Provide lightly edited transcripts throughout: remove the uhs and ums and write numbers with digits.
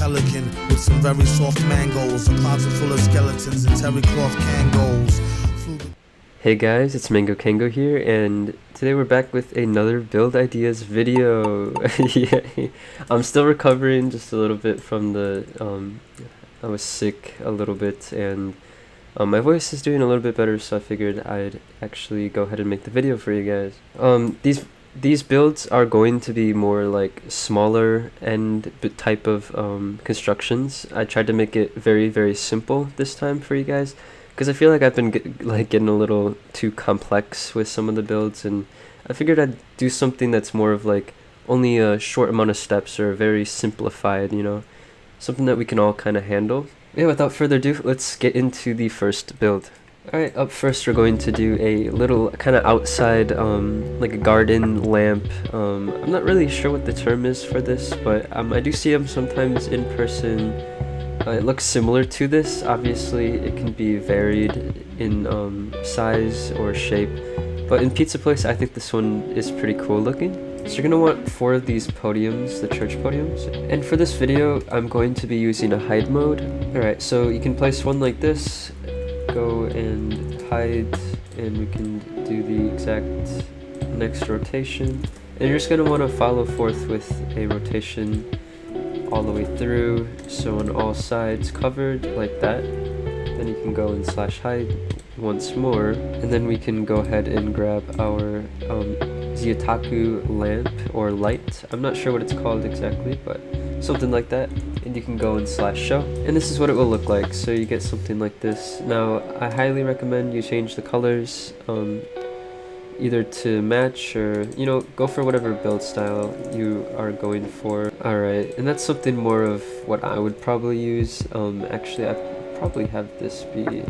pelican with some very soft mangoes. A closet full of skeletons and terry cloth kangos. Hey guys, it's Mango Kango here, and today we're back with another build ideas video. Yeah, I'm still recovering just a little bit from the I was sick a little bit, and my voice is doing a little bit better, so I figured I'd actually go ahead and make the video for you guys. These builds are going to be more like smaller end type of constructions. I tried to make it very simple this time for you guys, because I feel like I've been getting a little too complex with some of the builds, and I figured I'd do something that's more of like only a short amount of steps, or very simplified, you know, something that we can all kind of handle. Yeah, without further ado, let's get into the first build. Alright, up first we're going to do a little kind of outside, like a garden lamp. I'm not really sure what the term is for this, but I do see them sometimes in person. It looks similar to this. Obviously it can be varied in size or shape, but in Pizza Place I think this one is pretty cool looking. So you're going to want 4 of these podiums, the church podiums, and for this video I'm going to be using a hide mode. Alright, so you can place one like this, go and hide, and we can do the exact next rotation, and you're just going to want to follow forth with a rotation all the way through, so on all sides covered like that. Then you can go and slash hide once more, and then we can go ahead and grab our Ziyataku lamp or light. I'm not sure what it's called exactly, but something like that, and you can go and slash show, and this is what it will look like. So you get something like this. Now I highly recommend you change the colors either to match, or you know, go for whatever build style you are going for. Alright, and that's something more of what I would probably use. Actually I'd probably have this be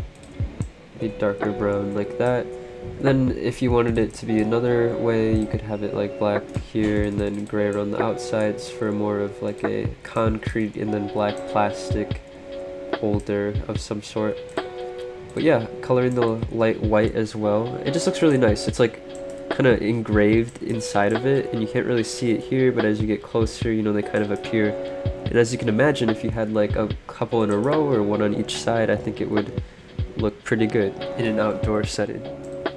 darker brown like that. Then if you wanted it to be another way, you could have it like black here and then gray around the outsides for more of like a concrete, and then black plastic holder of some sort. But yeah, coloring the light white as well. It just looks really nice. It's like kind of engraved inside of it, and you can't really see it here, but as you get closer, you know, they kind of appear. And as you can imagine, if you had like a couple in a row or one on each side, I think it would look pretty good in an outdoor setting.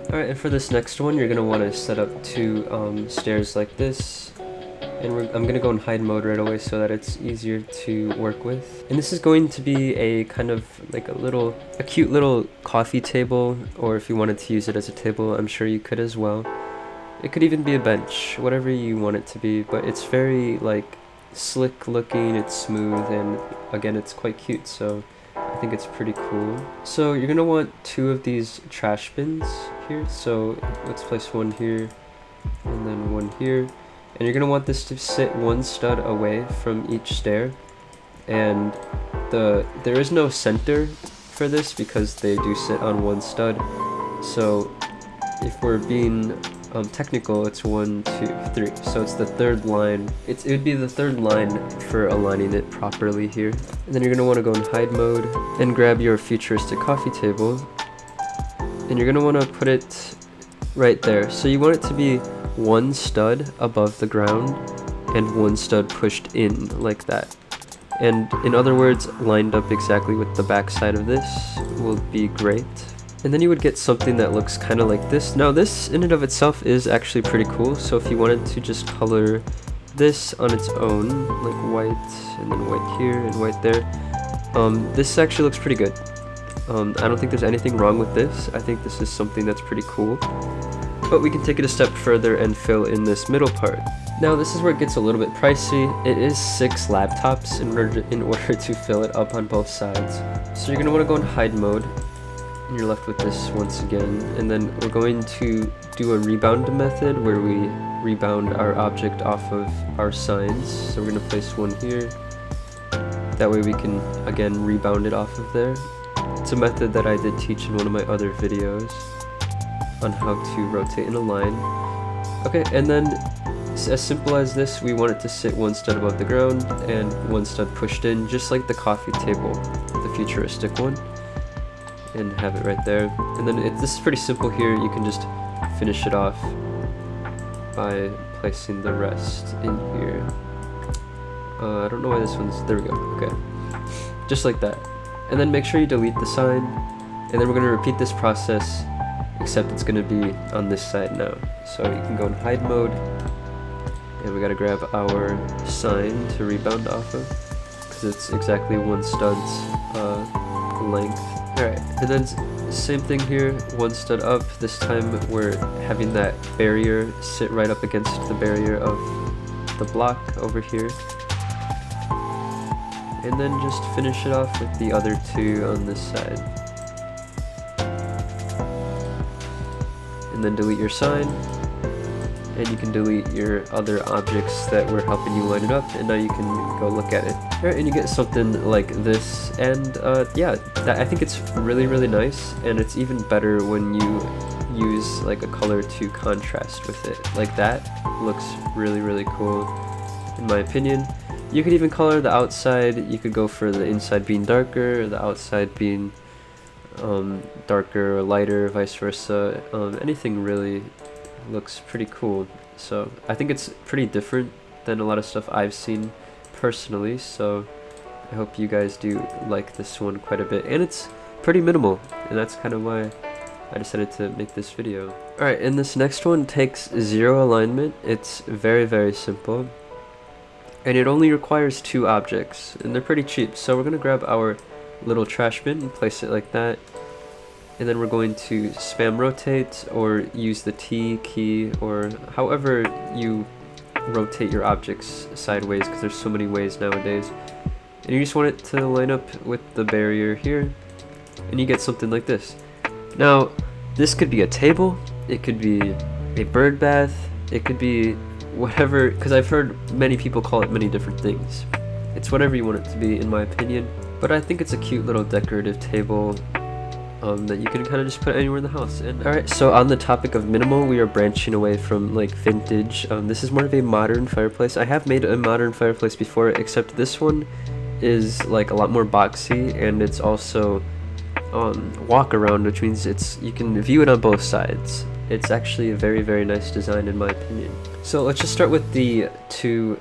Alright, and for this next one, you're going to want to set up 2 stairs like this. And I'm going to go in hide mode right away so that it's easier to work with. And this is going to be a kind of like a cute little coffee table, or if you wanted to use it as a table, I'm sure you could as well. It could even be a bench, whatever you want it to be, but it's very like slick looking, it's smooth, and again it's quite cute, so I think it's pretty cool. So you're going to want 2 of these trash bins here, so let's place one here and then one here. And you're going to want this to sit 1 stud away from each stair, and there is no center for this because they do sit on 1 stud. So if we're being technical, it's 1, 2, 3, so it's the 3rd line. It would be the 3rd line for aligning it properly here. And then you're going to want to go in hide mode and grab your futuristic coffee table, and you're going to want to put it right there. So you want it to be 1 stud above the ground and 1 stud pushed in like that, and in other words lined up exactly with the back side of this will be great. And then you would get something that looks kind of like this. Now this in and of itself is actually pretty cool, so if you wanted to just color this on its own, like white and then white here and white there, this actually looks pretty good. I don't think there's anything wrong with this. I think this is something that's pretty cool. But we can take it a step further and fill in this middle part. Now this is where it gets a little bit pricey. It is 6 laptops in order to fill it up on both sides. So you're going to want to go in hide mode, and you're left with this once again. And then we're going to do a rebound method where we rebound our object off of our signs. So we're going to place one here. That way we can again rebound it off of there. It's a method that I did teach in one of my other videos on how to rotate in a line. Okay, and then as simple as this, we want it to sit 1 stud above the ground and 1 stud pushed in, just like the coffee table, the futuristic one, and have it right there. And then this is pretty simple here. You can just finish it off by placing the rest in here. I don't know why this one's, there we go, okay. Just like that. And then make sure you delete the sign, and then we're gonna repeat this process, except it's gonna be on this side now. So you can go in hide mode, and we gotta grab our sign to rebound off of, because it's exactly one stud's length. Alright, and then same thing here, one stud up. This time we're having that barrier sit right up against the barrier of the block over here. And then just finish it off with the other two on this side. And then delete your sign. And you can delete your other objects that were helping you line it up, and now you can go look at it. Alright, and you get something like this, and yeah, I think it's really, really nice, and it's even better when you use like a color to contrast with it. Like that looks really, really cool, in my opinion. You could even color the outside. You could go for the inside being darker, or the outside being darker or lighter, vice versa. Anything really looks pretty cool. So I think it's pretty different than a lot of stuff I've seen personally, so I hope you guys do like this one quite a bit, and it's pretty minimal, and that's kind of why I decided to make this video. Alright, and this next one takes 0 alignment. It's very, very simple, and it only requires 2 objects, and they're pretty cheap. So we're gonna grab our little trash bin and place it like that. And then we're going to spam rotate, or use the T key, or however you rotate your objects sideways, because there's so many ways nowadays. And you just want it to line up with the barrier here, and you get something like this. Now, this could be a table, it could be a bird bath, it could be whatever, because I've heard many people call it many different things. It's whatever you want it to be, in my opinion. But I think it's a cute little decorative table that you can kind of just put anywhere in the house. And alright, so on the topic of minimal, we are branching away from like vintage. This is more of a modern fireplace. I have made a modern fireplace before, except this one is like a lot more boxy, and it's also walk around, which means you can view it on both sides. It's actually a very, very nice design, in my opinion. So let's just start with the 2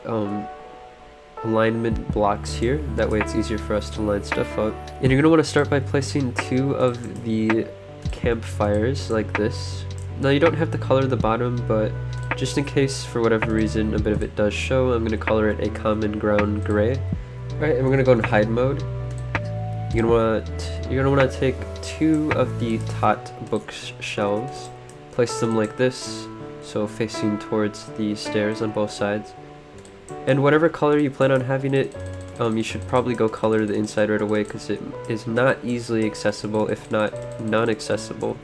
alignment blocks here. That way it's easier for us to line stuff up. And you're going to want to start by placing 2 of the campfires like this. Now you don't have to color the bottom, but just in case for whatever reason a bit of it does show, I'm going to color it a common ground gray. Alright, and we're going to go in hide mode. You're gonna want to take 2 of the tot bookshelves, place them like this, so facing towards the stairs on both sides. And whatever color you plan on having it, you should probably go color the inside right away, because it is not easily accessible, if not non-accessible.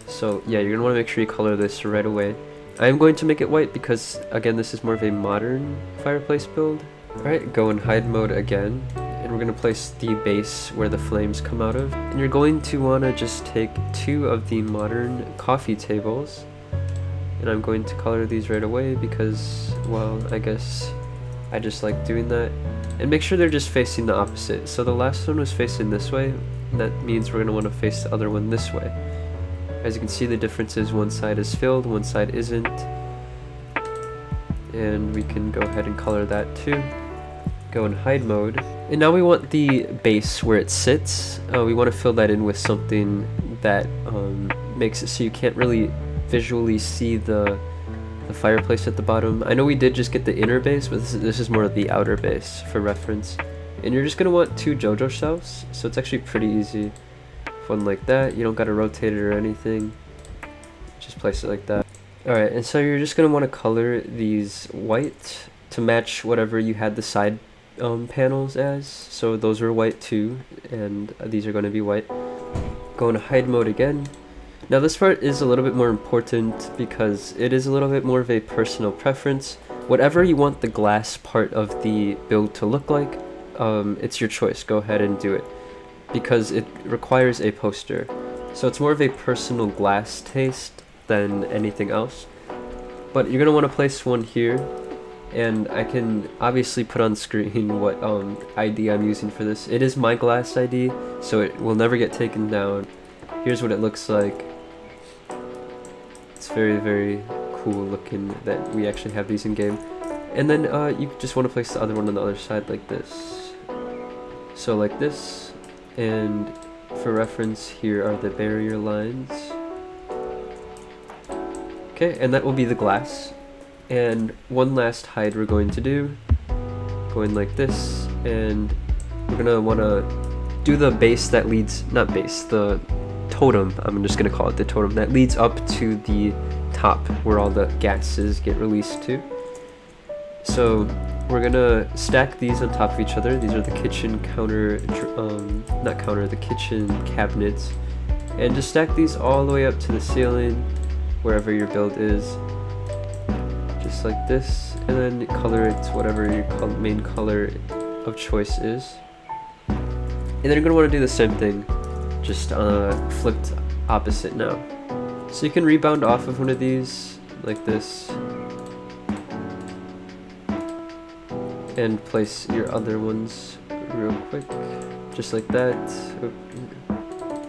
So yeah, you're gonna want to make sure you color this right away. I am going to make it white because, again, this is more of a modern fireplace build. Alright, go in hide mode again, and we're going to place the base where the flames come out of. And you're going to want to just take 2 of the modern coffee tables, and I'm going to color these right away because, well, I guess I just like doing that. And make sure they're just facing the opposite. So the last one was facing this way, that means we're going to want to face the other one this way. As you can see, the difference is one side is filled, one side isn't. And we can go ahead and color that too. Go in hide mode. And now we want the base where it sits. We want to fill that in with something that makes it so you can't really visually see the fireplace at the bottom. I know we did just get the inner base, but this is more of the outer base for reference. And you're just going to want 2 JoJo shelves, so it's actually pretty easy. One like that, you don't got to rotate it or anything, just place it like that. Alright, and so you're just going to want to color these white to match whatever you had the side panels as. So those were white too, and these are going to be white. Go into hide mode again. Now this part is a little bit more important because it is a little bit more of a personal preference. Whatever you want the glass part of the build to look like, it's your choice. Go ahead and do it, because it requires a poster. So it's more of a personal glass taste than anything else. But you're going to want to place one here, and I can obviously put on screen what ID I'm using for this. It is my glass ID, so it will never get taken down. Here's what it looks like. It's very, very cool looking that we actually have these in game. And then you just want to place the other one on the other side like this. So like this, and for reference, here are the barrier lines. Okay, and that will be the glass. And one last hide we're going to do, going like this, and we're gonna want to do the base that leads, not base, the totem, I'm just gonna call it the totem, that leads up to the top where all the gases get released to. So we're gonna stack these on top of each other. These are the kitchen counter, the kitchen cabinets, and just stack these all the way up to the ceiling, wherever your build is, just like this, and then color it whatever your main color of choice is. And then you're gonna want to do the same thing, just flipped opposite now. So you can rebound off of one of these like this, and place your other ones real quick, just like that,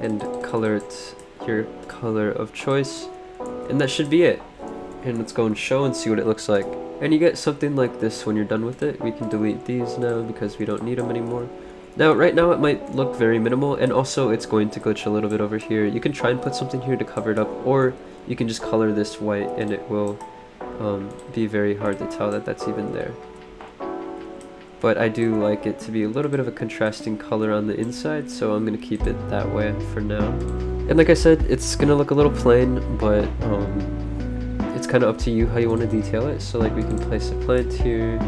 and color it your color of choice, and that should be it. And let's go and show and see what it looks like. And you get something like this when you're done with it. We can delete these now because we don't need them anymore. Now, right now it might look very minimal, and also it's going to glitch a little bit over here. You can try and put something here to cover it up, or you can just color this white and it will be very hard to tell that that's even there. But I do like it to be a little bit of a contrasting color on the inside, so I'm going to keep it that way for now. And like I said, it's going to look a little plain, but it's kind of up to you how you want to detail it. So like we can place a plant here,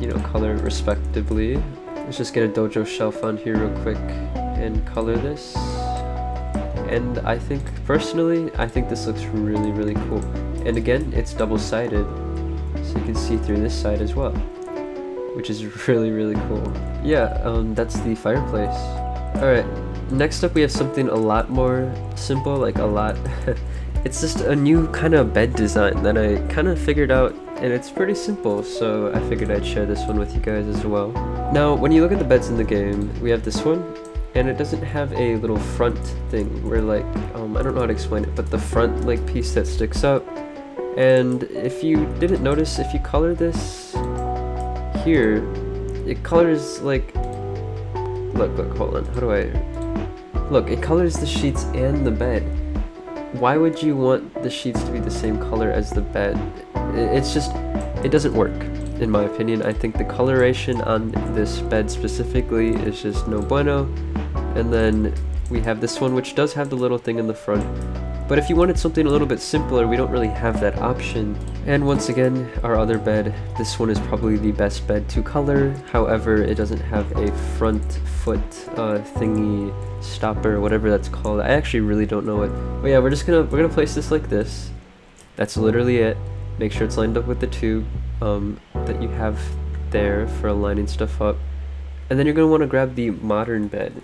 you know, color respectively. Let's just get a dojo shelf on here real quick and color this. And I think, personally, I think this looks really, really cool. And again, it's double-sided, so you can see through this side as well, which is really, really cool. Yeah, that's the fireplace. Alright, next up we have something a lot more simple, like a lot. It's just a new kind of bed design that I kind of figured out, and it's pretty simple, so I figured I'd share this one with you guys as well. Now, when you look at the beds in the game, we have this one, and it doesn't have a little front thing where, like, I don't know how to explain it, but the front, like, piece that sticks up. And if you didn't notice, if you color this here, it colors, like, look, hold on, how do I, look, it colors the sheets and the bed. Why would you want the sheets to be the same color as the bed? It's just, it doesn't work, in my opinion. I think the coloration on this bed specifically is just no bueno. And then we have this one, which does have the little thing in the front. But if you wanted something a little bit simpler, we don't really have that option. And once again, our other bed, this one is probably the best bed to color. However, it doesn't have a front foot thingy stopper, whatever that's called. I actually really don't know it. But yeah, we're gonna place this like this. That's literally it. Make sure it's lined up with the tube that you have there for aligning stuff up. And then you're going to want to grab the modern bed.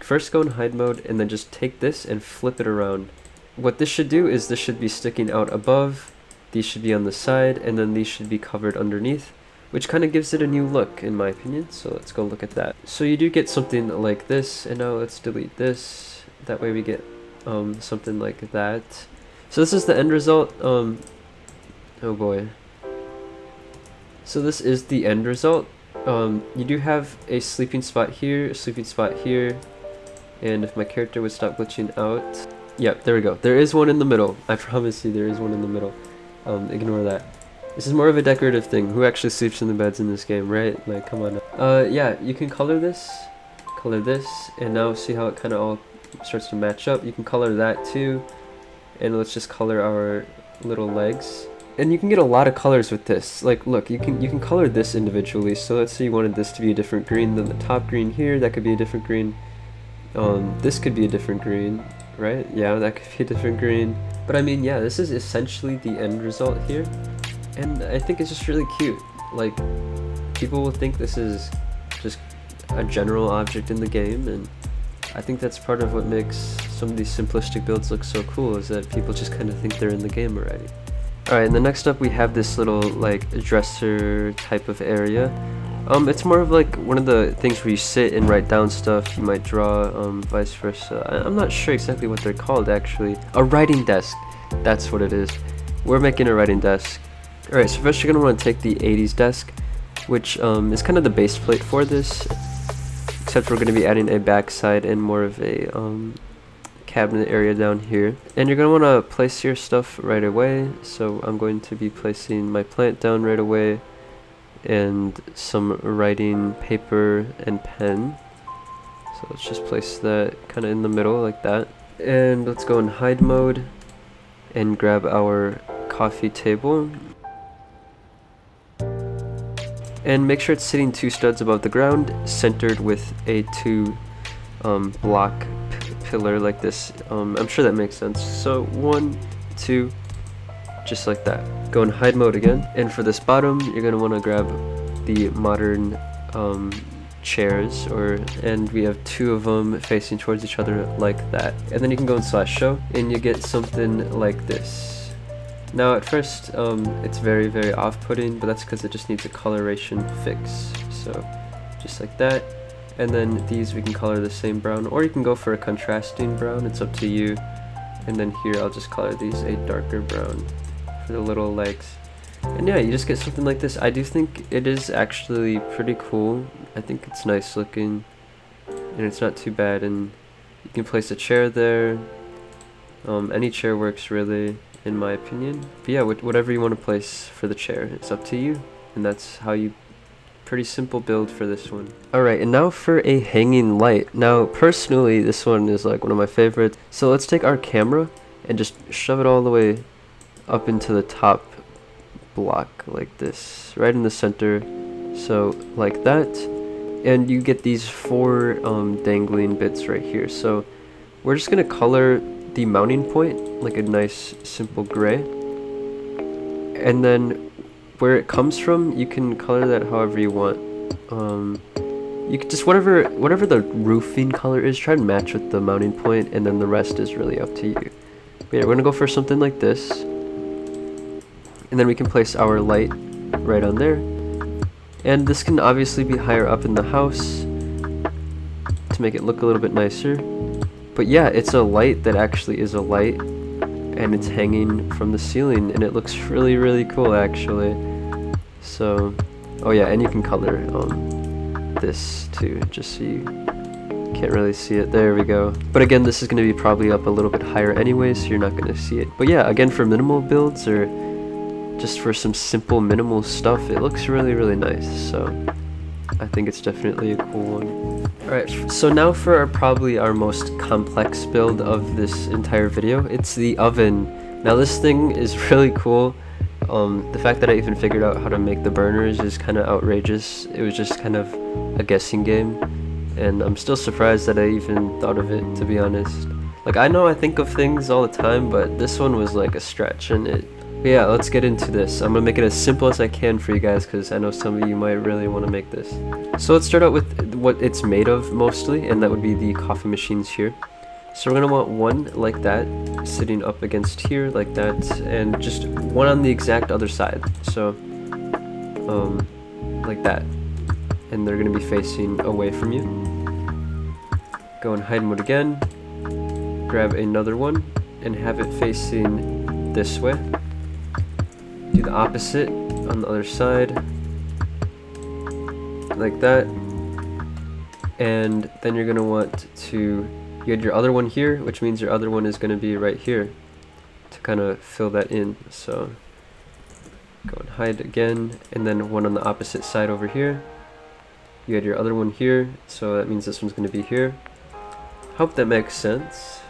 First go in hide mode, and then just take this and flip it around. What this should do is this should be sticking out above, these should be on the side, and then these should be covered underneath, which kind of gives it a new look in my opinion. So let's go look at that. So you do get something like this, and now let's delete this. That way we get something like that. So this is the end result. Oh boy. So this is the end result. You do have a sleeping spot here, a sleeping spot here, and if my character would stop glitching out, yep, there we go. There is one in the middle. I promise you there is one in the middle. Ignore that. This is more of a decorative thing. Who actually sleeps in the beds in this game, right? Like, come on. Yeah, you can color this, and now see how it kind of all starts to match up. You can color that too, and let's just color our little legs. And you can get a lot of colors with this. Like, look, you can color this individually. So let's say you wanted this to be a different green than the top green here. That could be a different green. This could be a different green, right? Yeah, that could be a different green. But I mean, yeah, this is essentially the end result here. And I think it's just really cute. Like, people will think this is just a general object in the game, and I think that's part of what makes some of these simplistic builds look so cool, is that people just kind of think they're in the game already. Alright, and then next up we have this little, like, dresser type of area. It's more of like one of the things where you sit and write down stuff. You might draw, vice versa. I'm not sure exactly what they're called actually. A writing desk, that's what it is. We're making a writing desk. Alright, so first you're going to want to take the 80s desk, which is kind of the base plate for this, except we're going to be adding a backside and more of a cabinet area down here. And you're going to want to place your stuff right away, so I'm going to be placing my plant down right away, and some writing paper and pen. So let's just place that kind of in the middle like that. And let's go in hide mode and grab our coffee table. And make sure it's sitting 2 studs above the ground, centered with a 2 block pillar like this. I'm sure that makes sense. So 1, 2, just like that. Go in hide mode again. And for this bottom, you're going to want to grab the modern chairs, and we have 2 of them facing towards each other like that. And then you can go in /show and you get something like this. Now at first it's very, very off-putting, but that's because it just needs a coloration fix. So just like that. And then these we can color the same brown, or you can go for a contrasting brown, it's up to you. And then here I'll just color these a darker brown for the little legs. And yeah, you just get something like this. I do think it is actually pretty cool. I think it's nice looking, and it's not too bad. And you can place a chair there. Any chair works really, in my opinion. But yeah, whatever you want to place for the chair, it's up to you. And that's how you, pretty simple build for this one. Alright, and now for a hanging light. Now personally, this one is like one of my favorites. So let's take our camera and just shove it all the way up into the top block like this, right in the center. So like that. And you get these 4 dangling bits right here. So we're just gonna color the mounting point like a nice simple gray, and then where it comes from you can color that however you want. You can just whatever the roofing color is, try to match with the mounting point, and then the rest is really up to you. But yeah, we're gonna go for something like this, and then we can place our light right on there. And this can obviously be higher up in the house to make it look a little bit nicer. But yeah, it's a light that actually is a light, and it's hanging from the ceiling, and it looks really, really cool actually. So, oh yeah, and you can color this too, just so you can't really see it. There we go. But again, this is going to be probably up a little bit higher anyway, so you're not going to see it. But yeah, again, for minimal builds or just for some simple minimal stuff, it looks really, really nice. So I think it's definitely a cool one. Alright, so now for probably our most complex build of this entire video. It's the oven. Now this thing is really cool. The fact that I even figured out how to make the burners is kind of outrageous. It was just kind of a guessing game, and I'm still surprised that I even thought of it, to be honest. Like, I know I think of things all the time, but this one was like a stretch, and but yeah, let's get into this. I'm gonna make it as simple as I can for you guys, because I know some of you might really want to make this. So let's start out with what it's made of mostly, and that would be the coffee machines here. So we're gonna want one like that, sitting up against here like that, and just one on the exact other side. So, like that. And they're gonna be facing away from you. Go in hide mode again, grab another one, and have it facing this way. Do the opposite on the other side, like that. And then you're gonna want to, you had your other one here, which means your other one is gonna be right here to kind of fill that in. So go and hide again, and then one on the opposite side over here. You had your other one here, so that means this one's gonna be here. Hope that makes sense.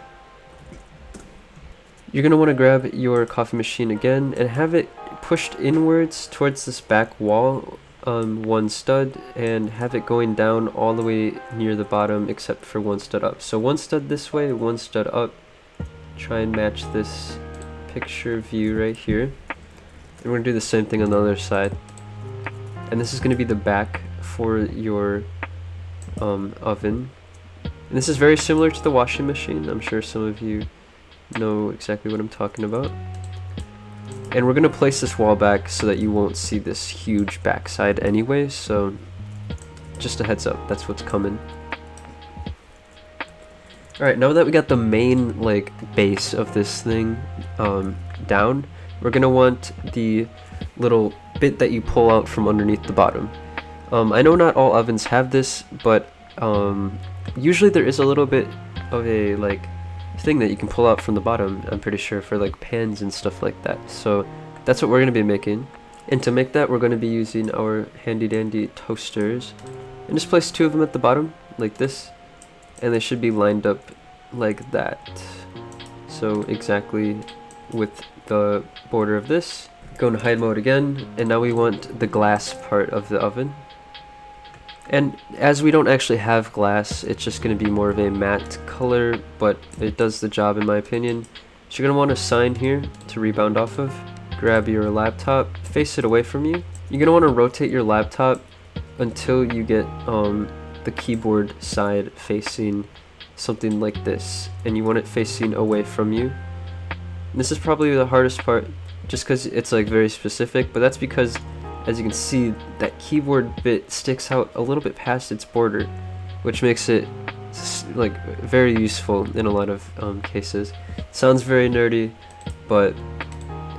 You're gonna want to grab your coffee machine again and have it pushed inwards towards this back wall, one stud, and have it going down all the way near the bottom except for one stud up. So one stud this way, one stud up. Try and match this picture view right here. And we're gonna do the same thing on the other side. And this is gonna be the back for your oven. And this is very similar to the washing machine. I'm sure some of you know exactly what I'm talking about. And we're gonna place this wall back so that you won't see this huge backside anyway, so just a heads up, that's what's coming. Alright, now that we got the main like base of this thing down, we're gonna want the little bit that you pull out from underneath the bottom. I know not all ovens have this, but usually there is a little bit of a like thing that you can pull out from the bottom, I'm pretty sure, for like pans and stuff like that. So that's what we're going to be making. And to make that, we're going to be using our handy dandy toasters, and just place 2 of them at the bottom like this, and they should be lined up like that. So exactly with the border of this. Go into hide mode again, and now we want the glass part of the oven. And as we don't actually have glass, it's just going to be more of a matte color, but it does the job in my opinion. So you're going to want a sign here to rebound off of. Grab your laptop, face it away from you. You're going to want to rotate your laptop until you get the keyboard side facing something like this, and you want it facing away from you. And this is probably the hardest part, just because it's like very specific, but that's because, as you can see, that keyboard bit sticks out a little bit past its border, which makes it like very useful in a lot of cases. Sounds very nerdy, but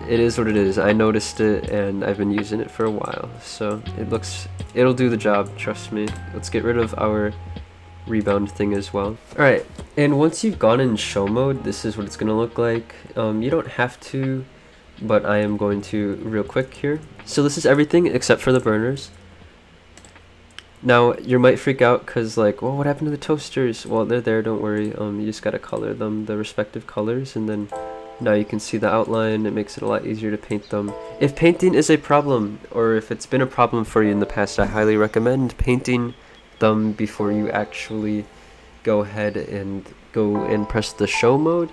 it is what it is. I noticed it and I've been using it for a while, so it'll do the job, trust me. Let's get rid of our rebound thing as well. Alright, and once you've gone in show mode, this is what it's gonna look like. You don't have to, but I am going to real quick here. So this is everything except for the burners. Now you might freak out because like, well, what happened to the toasters? Well, they're there, don't worry. You just gotta color them the respective colors, and then now you can see the outline. It makes it a lot easier to paint them. If painting is a problem, or if it's been a problem for you in the past, I highly recommend painting them before you actually go ahead and go and press the show mode.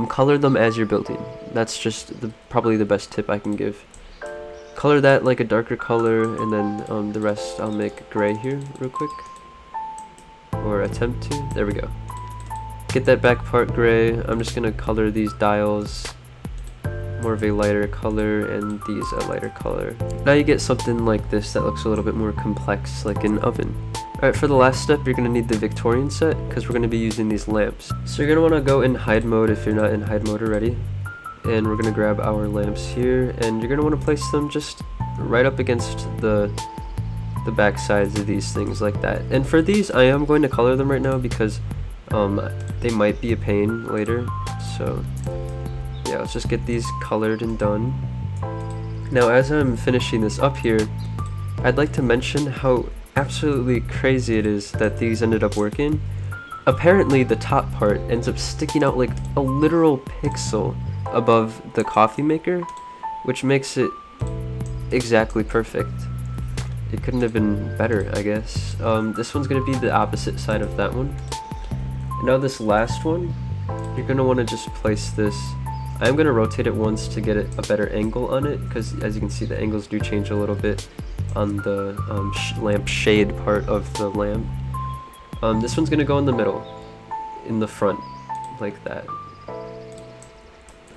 Color them as you're building. That's just probably the best tip I can give. Color that like a darker color, and then the rest I'll make gray here real quick, or attempt to. There we go. Get that back part gray. I'm just gonna color these dials more of a lighter color, and these a lighter color. Now you get something like this that looks a little bit more complex, like an oven. Alright, for the last step, you're gonna need the Victorian set, because we're gonna be using these lamps. So you're gonna wanna go in hide mode if you're not in hide mode already. And we're gonna grab our lamps here, and you're gonna wanna place them just right up against the back sides of these things like that. And for these, I am going to color them right now because they might be a pain later. So yeah, let's just get these colored and done. Now as I'm finishing this up here, I'd like to mention how absolutely crazy it is that these ended up working. Apparently the top part ends up sticking out like a literal pixel above the coffee maker, which makes it exactly perfect. It couldn't have been better, I guess. This one's going to be the opposite side of that one. And now this last one, you're going to want to just place this. I'm going to rotate it once to get a better angle on it, because as you can see, the angles do change a little bit on the lamp shade part of the lamp. This one's going to go in the middle, in the front, like that.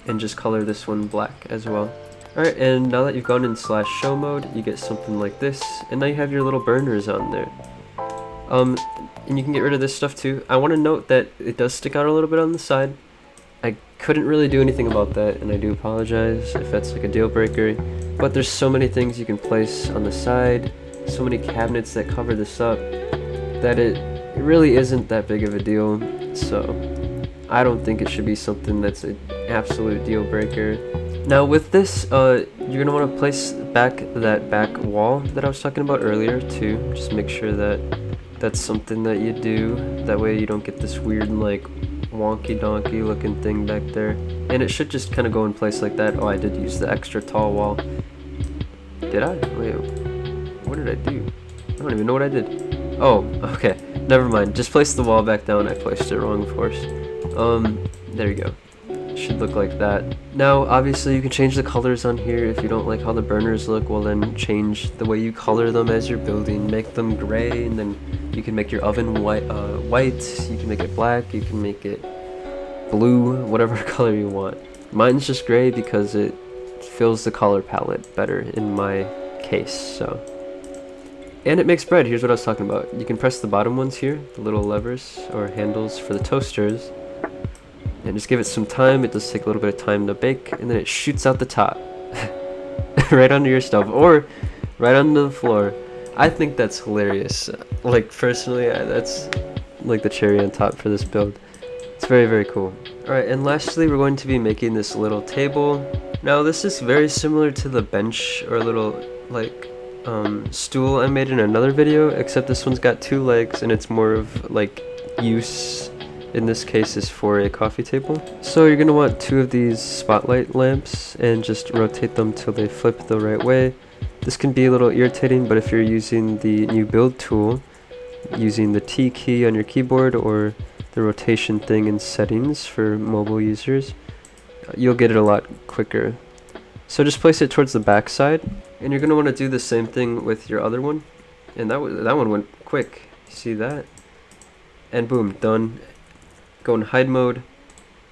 And just color this one black as well. Alright, and now that you've gone in /show mode, you get something like this, and now you have your little burners on there. And you can get rid of this stuff too. I want to note that it does stick out a little bit on the side. I couldn't really do anything about that, and I do apologize if that's like a deal breaker, but there's so many things you can place on the side, so many cabinets that cover this up, that it really isn't that big of a deal. So I don't think it should be something that's an absolute deal breaker. Now with this, you're going to want to place back that back wall that I was talking about earlier too. Just make sure that that's something that you do. That way you don't get this weird like wonky donkey looking thing back there. And it should just kind of go in place like that. Oh, I did use the extra tall wall. Did I? Wait, what did I do? I don't even know what I did. Oh, okay. Never mind. Just place the wall back down. I placed it wrong, of course. There you go. Should look like that. Now obviously you can change the colors on here. If you don't like how the burners look, well then change the way you color them as you're building. Make them gray, and then you can make your oven white, you can make it black, you can make it blue, whatever color you want. Mine's just gray because it fills the color palette better in my case. So, and it makes bread. Here's what I was talking about. You can press the bottom ones here, the little levers or handles for the toasters, and just give it some time. It does take a little bit of time to bake, and then it shoots out the top. right under your stove or right onto the floor. I think that's hilarious. Like personally, that's like the cherry on top for this build. It's very, very cool. Alright, and lastly we're going to be making this little table. Now this is very similar to the bench or little like stool I made in another video, except this one's got 2 legs and it's more of like use in this case is for a coffee table. So you're gonna want 2 of these spotlight lamps and just rotate them till they flip the right way. This can be a little irritating, but if you're using the new build tool, using the T key on your keyboard or the rotation thing in settings for mobile users, you'll get it a lot quicker. So just place it towards the back side, and you're going to want to do the same thing with your other one. And that one went quick. See that? And boom, done. Go in hide mode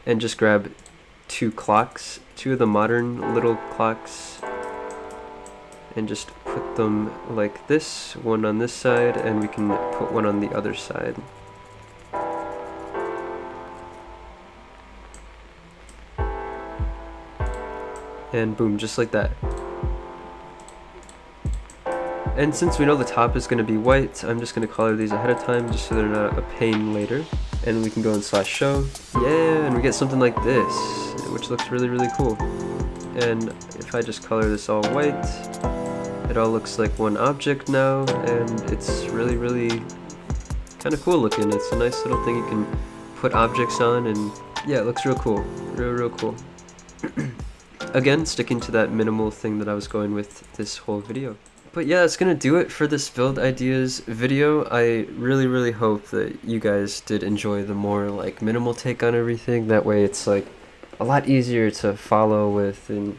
and just grab 2 clocks, 2 of the modern little clocks, and just put them like this, one on this side, and we can put one on the other side. And boom, just like that. And since we know the top is going to be white, I'm just going to color these ahead of time just so they're not a pain later. And we can go in /show. Yeah, and we get something like this, which looks really, really cool. And if I just color this all white, it all looks like one object now, and it's really, really kind of cool looking. It's a nice little thing you can put objects on, and yeah, it looks real cool. Real cool. Again, sticking to that minimal thing that I was going with this whole video. But yeah, it's gonna do it for this build ideas video. I really hope that you guys did enjoy the more like minimal take on everything. That way it's like a lot easier to follow with and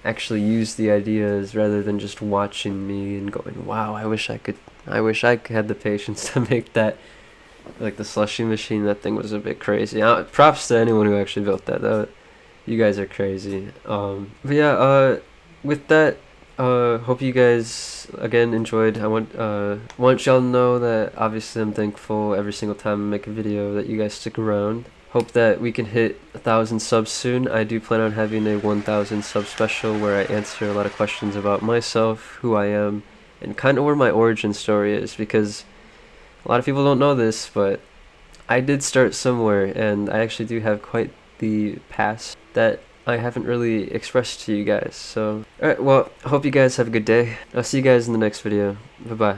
actually use the ideas rather than just watching me and going, wow, I wish I had the patience to make that, like the slushy machine. That thing was a bit crazy. Props to anyone who actually built that. You guys are crazy. But yeah, with that, hope you guys again enjoyed. I want y'all to know that obviously I'm thankful every single time I make a video that you guys stick around. Hope that we can hit 1,000 subs soon. I do plan on having a 1,000 sub special where I answer a lot of questions about myself, who I am, and kind of where my origin story is, because a lot of people don't know this, but I did start somewhere, and I actually do have quite the past that I haven't really expressed to you guys. So, alright, well, hope you guys have a good day. I'll see you guys in the next video. Bye bye.